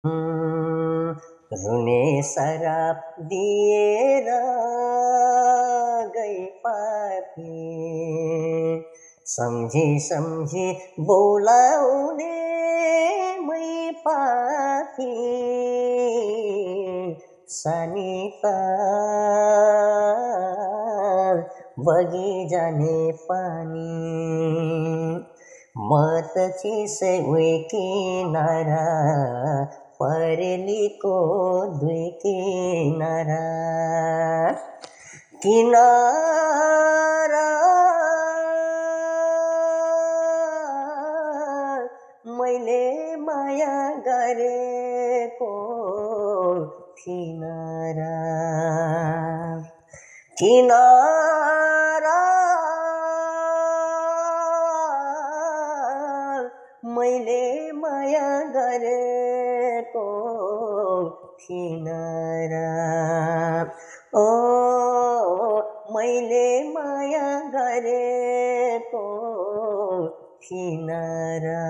रुने शराब दिएर गई पापी, सम्झी सम्झी बोलाउने मै पापी, सनिता बगी जाने पानी, म त चिसै उही किनारा, परेलीको दुई किनारा, किनारा मैले माया गरेको किनारा, किनारा मैले माया गरेको किनारा, ओ मैले माया गरेको किनारा।